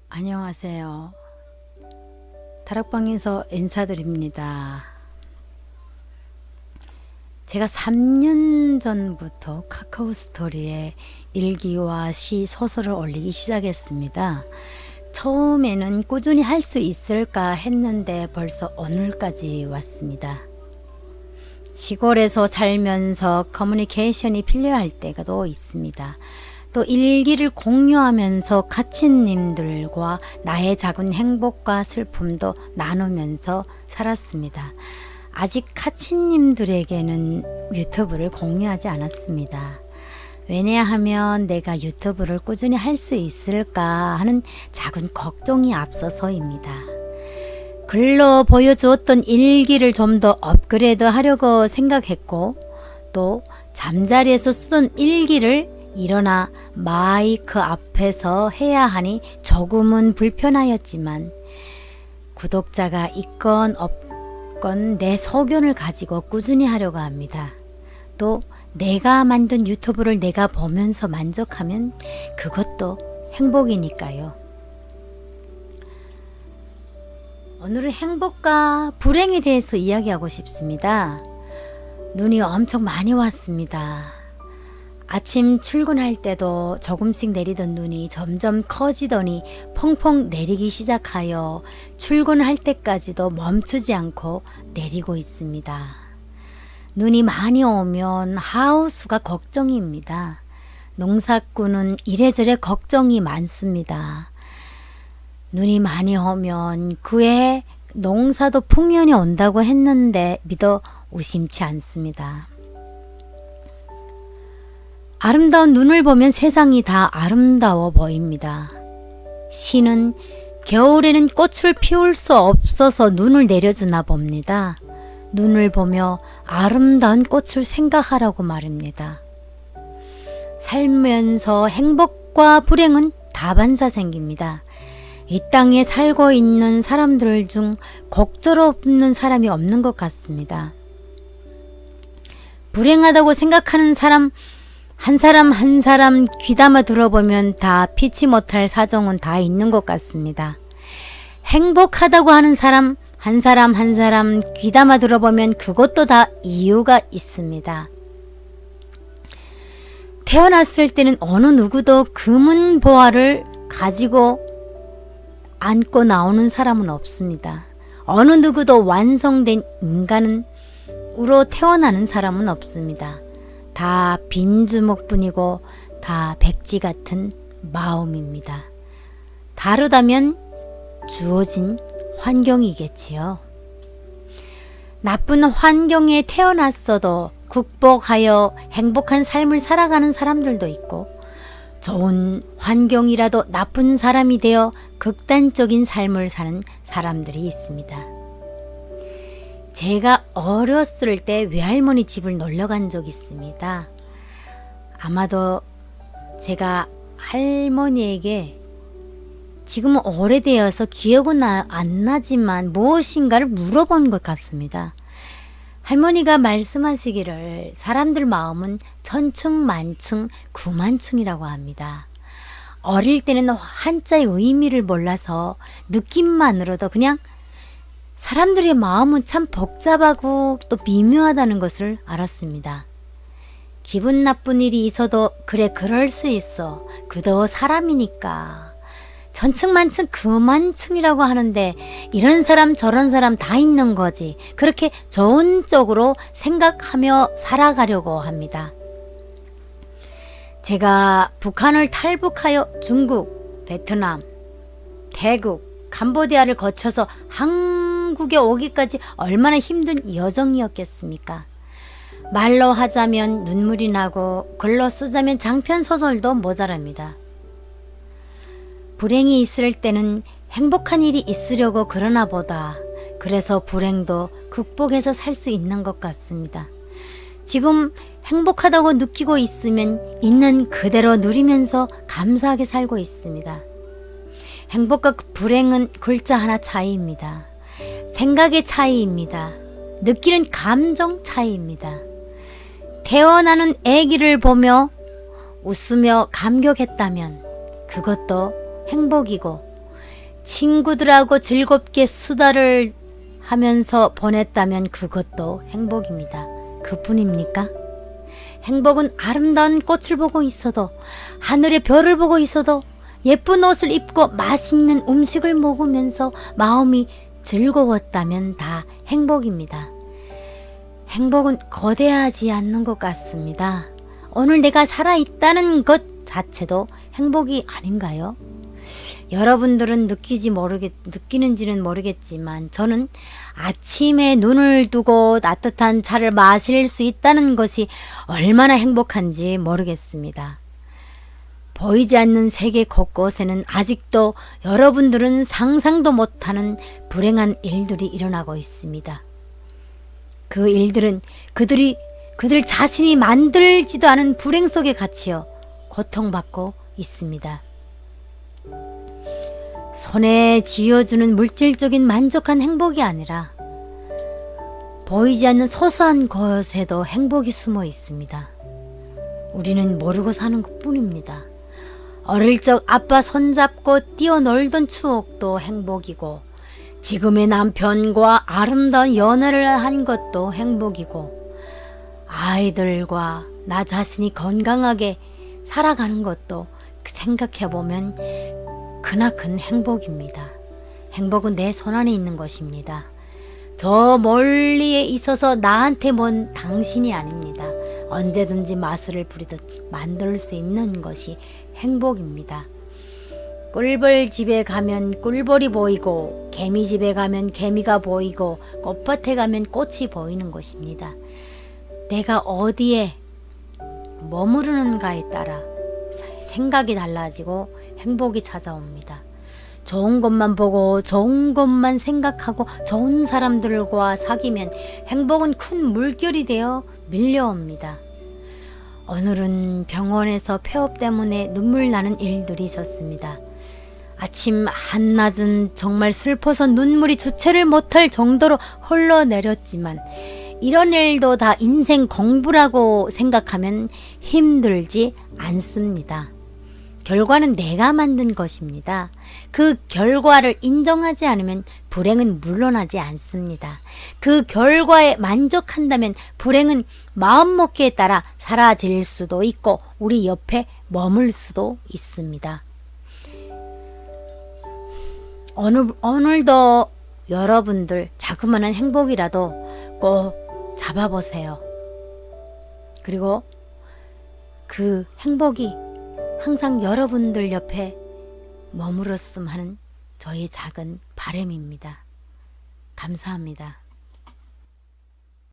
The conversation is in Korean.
안녕하세요. 다락방에서 인사드립니다. 제가 3년 전부터 카카오 스토리에 일기와 시, 소설을 올리기 시작했습니다. 처음에는 꾸준히 할 수 있을까 했는데 벌써 오늘까지 왔습니다. 시골에서 살면서 커뮤니케이션이 필요할 때가 또 있습니다. 또 일기를 공유하면서 가치님들과 나의 작은 행복과 슬픔도 나누면서 살았습니다. 아직 가치님들에게는 유튜브를 공유하지 않았습니다. 왜냐하면 내가 유튜브를 꾸준히 할 수 있을까 하는 작은 걱정이 앞서서입니다. 글로 보여주었던 일기를 좀 더 업그레이드 하려고 생각했고, 또 잠자리에서 쓰던 일기를 일어나 마이크 앞에서 해야 하니 조금은 불편하였지만, 구독자가 있건 없건 내 소견을 가지고 꾸준히 하려고 합니다. 또 내가 만든 유튜브를 내가 보면서 만족하면 그것도 행복이니까요. 오늘은 행복과 불행에 대해서 이야기하고 싶습니다. 눈이 엄청 많이 왔습니다. 아침 출근할 때도 조금씩 내리던 눈이 점점 커지더니 펑펑 내리기 시작하여 출근할 때까지도 멈추지 않고 내리고 있습니다. 눈이 많이 오면 하우스가 걱정입니다. 농사꾼은 이래저래 걱정이 많습니다. 눈이 많이 오면 그해 농사도 풍년이 온다고 했는데 믿어 의심치 않습니다. 아름다운 눈을 보면 세상이 다 아름다워 보입니다. 시는 겨울에는 꽃을 피울 수 없어서 눈을 내려주나 봅니다. 눈을 보며 아름다운 꽃을 생각하라고 말입니다. 살면서 행복과 불행은 다반사생깁니다. 이 땅에 살고 있는 사람들 중 곡절없는 사람이 없는 것 같습니다. 불행하다고 생각하는 사람 한 사람 귀담아 들어보면 다 피치 못할 사정은 다 있는 것 같습니다. 행복하다고 하는 사람 한 사람 귀담아 들어보면 그것도 다 이유가 있습니다. 태어났을 때는 어느 누구도 금은보화를 가지고 안고 나오는 사람은 없습니다. 어느 누구도 완성된 인간으로 태어나는 사람은 없습니다. 다 빈주먹뿐이고 다 백지 같은 마음입니다. 다르다면 주어진 환경이겠지요. 나쁜 환경에 태어났어도 극복하여 행복한 삶을 살아가는 사람들도 있고, 좋은 환경이라도 나쁜 사람이 되어 극단적인 삶을 사는 사람들이 있습니다. 제가 어렸을 때 외할머니 집을 놀러 간 적이 있습니다. 아마도 제가 할머니에게 지금은 오래되어서 기억은 안 나지만 무엇인가를 물어본 것 같습니다. 할머니가 말씀하시기를 사람들 마음은 천층만층 구만층이라고 합니다. 어릴 때는 한자의 의미를 몰라서 느낌만으로도 그냥 사람들의 마음은 참 복잡하고 또 미묘하다는 것을 알았습니다. 기분 나쁜 일이 있어도 그래 그럴 수 있어. 그도 사람이니까. 천층만층 그만층이라고 하는데 이런 사람 저런 사람 다 있는 거지. 그렇게 좋은 쪽으로 생각하며 살아가려고 합니다. 제가 북한을 탈북하여 중국, 베트남, 태국, 캄보디아를 거쳐서 한국에 오기까지 얼마나 힘든 여정이었겠습니까? 말로 하자면 눈물이 나고 글로 쓰자면 장편소설도 모자랍니다. 불행이 있을 때는 행복한 일이 있으려고 그러나 보다. 그래서 불행도 극복해서 살 수 있는 것 같습니다. 지금 행복하다고 느끼고 있으면 있는 그대로 누리면서 감사하게 살고 있습니다. 행복과 불행은 글자 하나 차이입니다. 생각의 차이입니다. 느끼는 감정 차이입니다. 태어나는 아기를 보며 웃으며 감격했다면 그것도 행복이고, 친구들하고 즐겁게 수다를 하면서 보냈다면 그것도 행복입니다. 그뿐입니까? 행복은 아름다운 꽃을 보고 있어도, 하늘의 별을 보고 있어도, 예쁜 옷을 입고 맛있는 음식을 먹으면서 마음이 즐거웠다면 다 행복입니다. 행복은 거대하지 않는 것 같습니다. 오늘 내가 살아있다는 것 자체도 행복이 아닌가요? 여러분들은 느끼는지는 모르겠지만 저는 아침에 눈을 뜨고 따뜻한 차를 마실 수 있다는 것이 얼마나 행복한지 모르겠습니다. 보이지 않는 세계 곳곳에는 아직도 여러분들은 상상도 못하는 불행한 일들이 일어나고 있습니다. 그 일들은 그들 자신이 만들지도 않은 불행 속에 갇혀 고통받고 있습니다. 손에 쥐어주는 물질적인 만족한 행복이 아니라 보이지 않는 소소한 것에도 행복이 숨어 있습니다. 우리는 모르고 사는 것뿐입니다. 어릴 적 아빠 손잡고 뛰어놀던 추억도 행복이고, 지금의 남편과 아름다운 연애를 한 것도 행복이고, 아이들과 나 자신이 건강하게 살아가는 것도 생각해보면 크나큰 행복입니다. 행복은 내 손안에 있는 것입니다. 저 멀리에 있어서 나한테 먼 당신이 아닙니다. 언제든지 마술을 부리듯 만들 수 있는 것이 행복입니다. 꿀벌 집에 가면 꿀벌이 보이고, 개미 집에 가면 개미가 보이고, 꽃밭에 가면 꽃이 보이는 것입니다. 내가 어디에 머무르는가에 따라 생각이 달라지고 행복이 찾아옵니다. 좋은 것만 보고 좋은 것만 생각하고 좋은 사람들과 사귀면 행복은 큰 물결이 되어 밀려옵니다. 오늘은 병원에서 폐업 때문에 눈물 나는 일들이 있었습니다. 아침 한낮은 정말 슬퍼서 눈물이 주체를 못할 정도로 흘러내렸지만, 이런 일도 다 인생 공부라고 생각하면 힘들지 않습니다. 결과는 내가 만든 것입니다. 그 결과를 인정하지 않으면 불행은 물러나지 않습니다. 그 결과에 만족한다면 불행은 마음먹기에 따라 사라질 수도 있고 우리 옆에 머물 수도 있습니다. 오늘도 여러분들 자그마한 행복이라도 꼭 잡아보세요. 그리고 그 행복이 항상 여러분들 옆에 머물렀음 하는 저의 작은 바람입니다. 감사합니다.